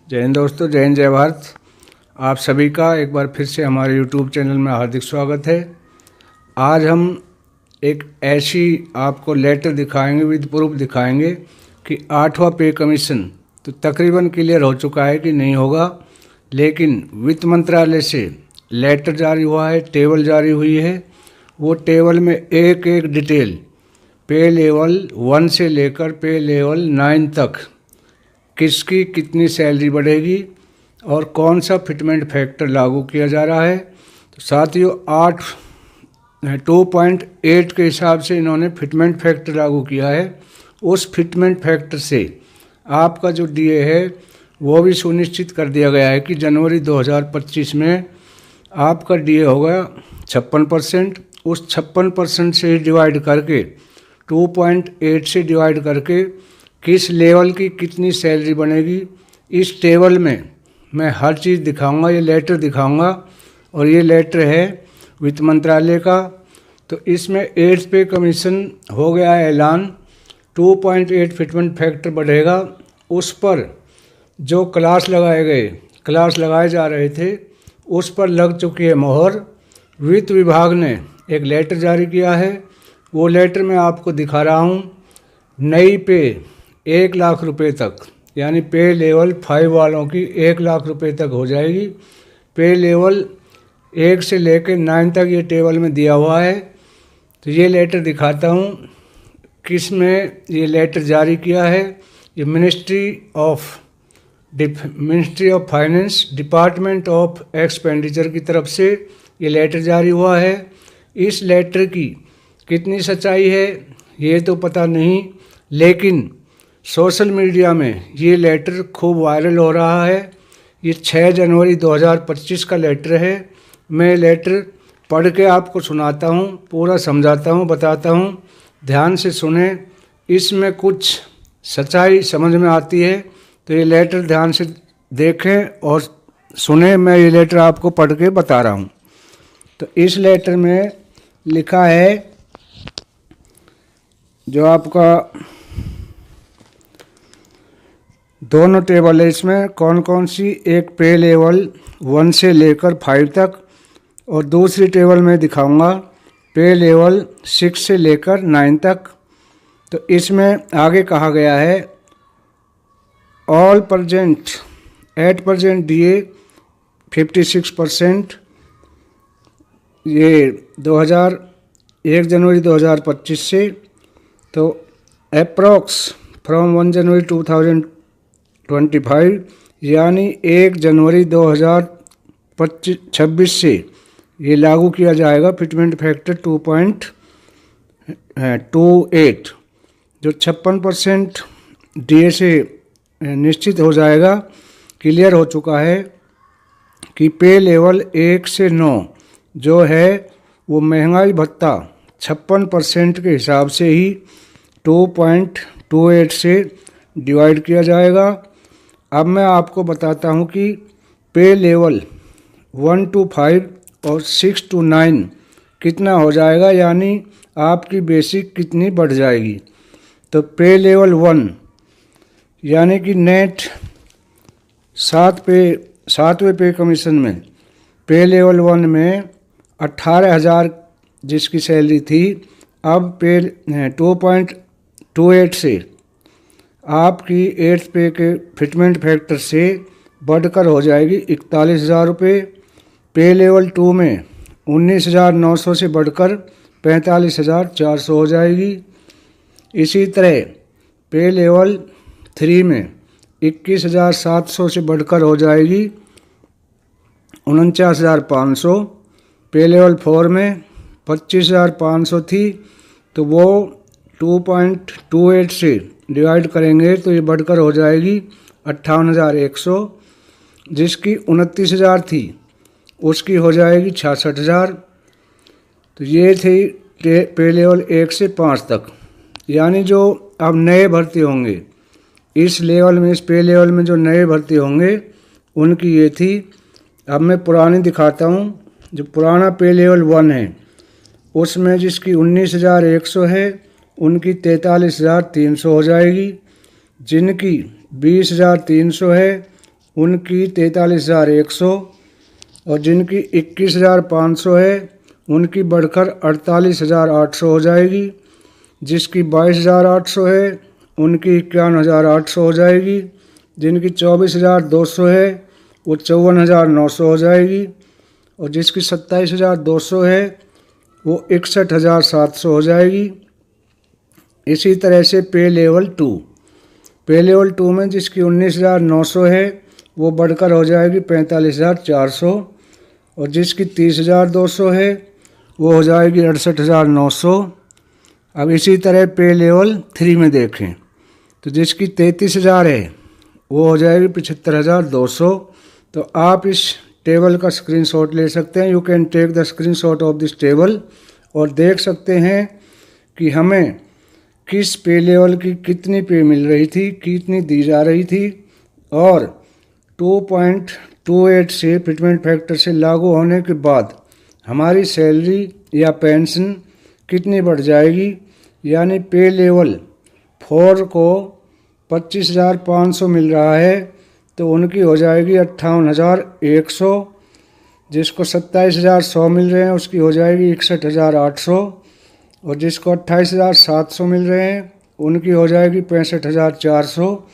जय हिंद दोस्तों, जय हिंद, जय भारत। आप सभी का एक बार फिर से हमारे यूट्यूब चैनल में हार्दिक स्वागत है। आज हम एक ऐसी आपको लेटर दिखाएंगे, विद प्रूफ दिखाएंगे कि 8वां पे कमीशन तो तकरीबन क्लियर हो चुका है कि नहीं होगा, लेकिन वित्त मंत्रालय से लेटर जारी हुआ है, टेबल जारी हुई है। वो टेबल में एक एक डिटेल पे लेवल 1 से लेकर पे लेवल 9 तक किसकी कितनी सैलरी बढ़ेगी और कौन सा फिटमेंट फैक्टर लागू किया जा रहा है। तो साथियों 2.8 के हिसाब से इन्होंने फिटमेंट फैक्टर लागू किया है। उस फिटमेंट फैक्टर से आपका जो डीए है वो भी सुनिश्चित कर दिया गया है कि जनवरी 2025 में आपका डीए होगा 56%। उस 56% से डिवाइड करके 2.8 से डिवाइड करके किस लेवल की कितनी सैलरी बनेगी, इस टेबल में मैं हर चीज़ दिखाऊंगा। ये लेटर दिखाऊंगा और ये लेटर है वित्त मंत्रालय का। तो इसमें 8th पे कमीशन हो गया है ऐलान। 2.8 फिटमेंट फैक्टर बढ़ेगा। उस पर जो क्लास लगाए जा रहे थे उस पर लग चुकी है मोहर। वित्त विभाग ने एक लेटर जारी किया है। वो लेटर मैं आपको दिखा रहा हूँ। नई पे 1 लाख रुपए तक, यानी पे लेवल 5 वालों की 1 लाख रुपए तक हो जाएगी। पे लेवल 1 से लेकर 9 तक ये टेबल में दिया हुआ है। तो ये लेटर दिखाता हूँ किस में ये लेटर जारी किया है। ये ministry of finance, department of expenditure की तरफ से ये लेटर जारी हुआ है। इस लेटर की कितनी सच्चाई है ये तो पता नहीं, लेकिन सोशल मीडिया में ये लेटर खूब वायरल हो रहा है। ये 6 जनवरी 2025 का लेटर है। मैं लेटर पढ़ के आपको सुनाता हूँ, पूरा समझाता हूँ, बताता हूँ। ध्यान से सुने, इसमें कुछ सच्चाई समझ में आती है। तो ये लेटर ध्यान से देखें और सुने। मैं ये लेटर आपको पढ़ के बता रहा हूँ। तो इस लेटर में लिखा है, जो आपका दोनों टेबल है इसमें कौन कौन सी, एक पे लेवल 1 से लेकर 5 तक और दूसरी टेबल में दिखाऊंगा पे लेवल 6 से लेकर 9 तक। तो इसमें आगे कहा गया है ऑल प्रेजेंट 8% डीए 56%। ये 1 जनवरी 2025 से। तो अप्रॉक्स फ्रॉम 1 जनवरी 2025, यानी 1 जनवरी 2026 से ये लागू किया जाएगा फिटमेंट फैक्टर 2.28, जो 56% डीए से निश्चित हो जाएगा। क्लियर हो चुका है कि पे लेवल 1 से 9 जो है वो महंगाई भत्ता 56% के हिसाब से ही 2.28 से डिवाइड किया जाएगा। अब मैं आपको बताता हूँ कि पे लेवल 1 to 5 और 6 to 9 कितना हो जाएगा, यानी आपकी बेसिक कितनी बढ़ जाएगी। तो पे लेवल 1 यानी कि नेट 7वें पे कमीशन में पे लेवल 1 में 18,000 जिसकी सैलरी थी, अब पे 2.28 से आपकी 8th पे के फिटमेंट फैक्टर से बढ़कर हो जाएगी 41,000 रुपये। पे लेवल 2 में 19,900 से बढ़कर 45,400 हो जाएगी। इसी तरह पे लेवल 3 में 21,700 से बढ़कर हो जाएगी 49,500। पे लेवल 4 में 25,500 थी, तो वो 2.28 से डिवाइड करेंगे तो ये बढ़कर हो जाएगी 58,100। जिसकी 29,000 थी उसकी हो जाएगी 66,000। तो ये थी पे लेवल 1 से 5 तक, यानी जो अब नए भर्ती होंगे इस लेवल में, इस पे लेवल में जो नए भर्ती होंगे उनकी ये थी। अब मैं पुरानी दिखाता हूँ। जो पुराना पे लेवल 1 है उसमें जिसकी 19,100 है उनकी 43,300 हो जाएगी। जिनकी 20,300 है उनकी 43,100, और जिनकी 21,500 है उनकी बढ़कर 48,800 हो जाएगी। जिसकी 22,800 है उनकी 51,800 हो जाएगी। जिनकी 24,200 है वो 54,900 हो जाएगी। और जिसकी 27,200 है वो 61,700 हो जाएगी। इसी तरह से पे लेवल 2 में जिसकी 19,900 है वो बढ़कर हो जाएगी 45,400, और जिसकी 30,200 है वो हो जाएगी 68,900। अब इसी तरह पे लेवल 3 में देखें तो जिसकी 33,000 है वो हो जाएगी 75,200। तो आप इस टेबल का स्क्रीनशॉट ले सकते हैं। You can take the screenshot of this table और देख सकते हैं कि हमें किस पे लेवल की कितनी पे मिल रही थी, कितनी दी जा रही थी, और 2.28 से फिटमेंट फैक्टर से लागू होने के बाद हमारी सैलरी या पेंशन कितनी बढ़ जाएगी। यानी पे लेवल 4 को 25,500 मिल रहा है तो उनकी हो जाएगी 58,100। जिसको 27,100 मिल रहे हैं उसकी हो जाएगी 61,800, और जिसको 28,700 मिल रहे हैं उनकी हो जाएगी 65,400।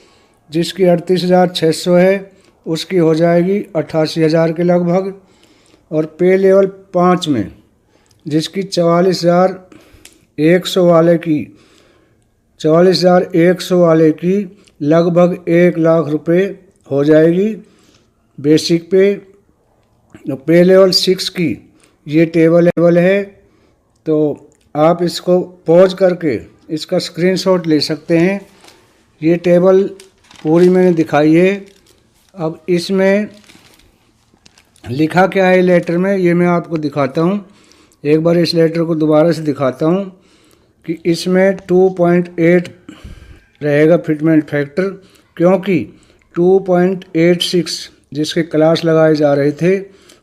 जिसकी 38,600 है उसकी हो जाएगी 88,000 के लगभग। और पे लेवल 5 में जिसकी 44,100 वाले की लगभग 1 लाख रुपए हो जाएगी बेसिक पे। पे लेवल 6 की ये टेबल है, तो आप इसको पॉज करके इसका स्क्रीनशॉट ले सकते हैं। ये टेबल पूरी मैंने दिखाई है। अब इसमें लिखा क्या है लेटर में ये मैं आपको दिखाता हूँ। एक बार इस लेटर को दोबारा से दिखाता हूँ कि इसमें 2.8 रहेगा फिटमेंट फैक्टर, क्योंकि 2.86 जिसके क्लास लगाए जा रहे थे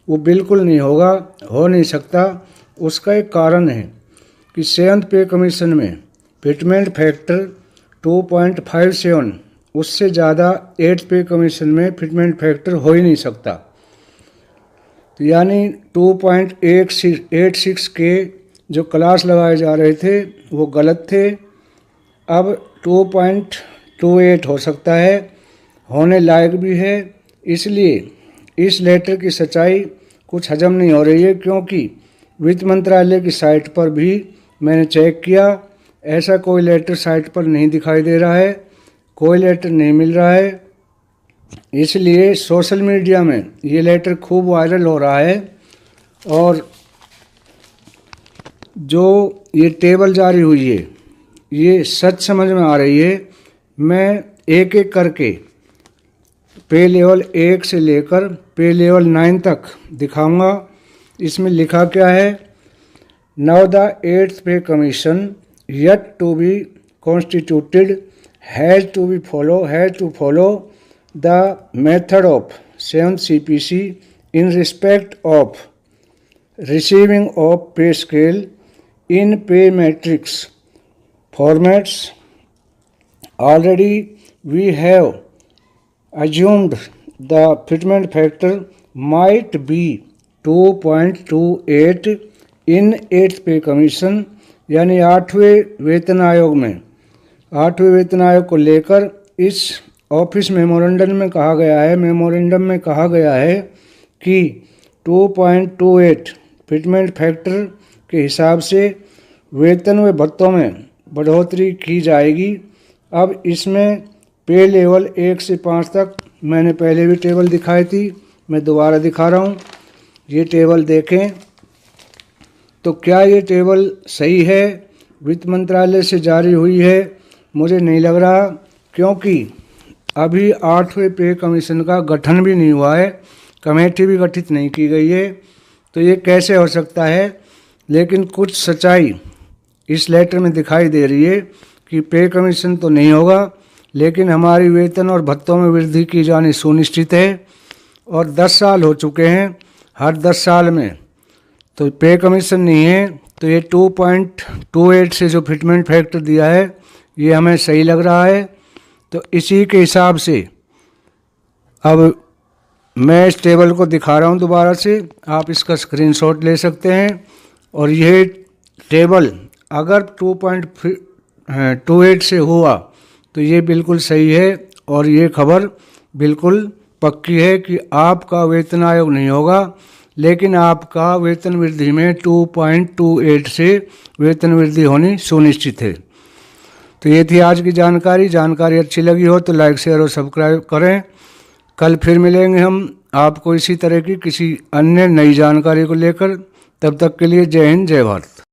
वो बिल्कुल नहीं होगा, हो नहीं सकता। उसका एक कारण है कि 7th पे कमीशन में फिटमेंट फैक्टर 2.57, उससे ज़्यादा 8th पे कमीशन में फिटमेंट फैक्टर हो ही नहीं सकता। तो यानी 2.86 के जो क्लास लगाए जा रहे थे वो गलत थे। अब 2.28 हो सकता है, होने लायक भी है। इसलिए इस लेटर की सच्चाई कुछ हजम नहीं हो रही है, क्योंकि वित्त मंत्रालय की साइट पर भी मैंने चेक किया, ऐसा कोई लेटर साइट पर नहीं दिखाई दे रहा है, कोई लेटर नहीं मिल रहा है। इसलिए सोशल मीडिया में ये लेटर खूब वायरल हो रहा है, और जो ये टेबल जारी हुई है ये सच समझ में आ रही है। मैं एक एक करके पे लेवल 1 से लेकर पे लेवल 9 तक दिखाऊंगा। इसमें लिखा क्या है, नाउ द 8th पे commission yet to be constituted has to follow the method of 7th CPC in respect of receiving of pay scale in pay matrix formats. Already we have assumed the fitment factor might be 2.28 in 8th पे commission, यानी 8वें वेतन आयोग को लेकर इस office memorandum में कहा गया है कि 2.28 फिटमेंट फैक्टर के हिसाब से वेतन व भत्तों में बढ़ोतरी की जाएगी। अब इसमें पे लेवल 1 से 5 तक मैंने पहले भी टेबल दिखाई थी, मैं दोबारा दिखा रहा हूँ। ये टेबल देखें तो क्या ये टेबल सही है, वित्त मंत्रालय से जारी हुई है? मुझे नहीं लग रहा, क्योंकि अभी 8वें पे कमीशन का गठन भी नहीं हुआ है, कमेटी भी गठित नहीं की गई है, तो ये कैसे हो सकता है। लेकिन कुछ सच्चाई इस लेटर में दिखाई दे रही है कि पे कमीशन तो नहीं होगा, लेकिन हमारी वेतन और भत्तों में वृद्धि की जानी सुनिश्चित है। और 10 साल हो चुके हैं, हर 10 साल में तो पे कमीशन नहीं है, तो ये 2.28 से जो फिटमेंट फैक्टर दिया है ये हमें सही लग रहा है। तो इसी के हिसाब से अब मैं इस टेबल को दिखा रहा हूँ दोबारा से, आप इसका स्क्रीनशॉट ले सकते हैं। और ये टेबल अगर 2.28 से हुआ तो ये बिल्कुल सही है, और ये खबर बिल्कुल पक्की है कि आपका वेतन आयोग नहीं होगा, लेकिन आपका वेतन वृद्धि में 2.28 से वेतन वृद्धि होनी सुनिश्चित है। तो ये थी आज की जानकारी अच्छी लगी हो तो लाइक शेयर और सब्सक्राइब करें। कल फिर मिलेंगे हम आपको इसी तरह की किसी अन्य नई जानकारी को लेकर। तब तक के लिए जय हिंद, जय भारत।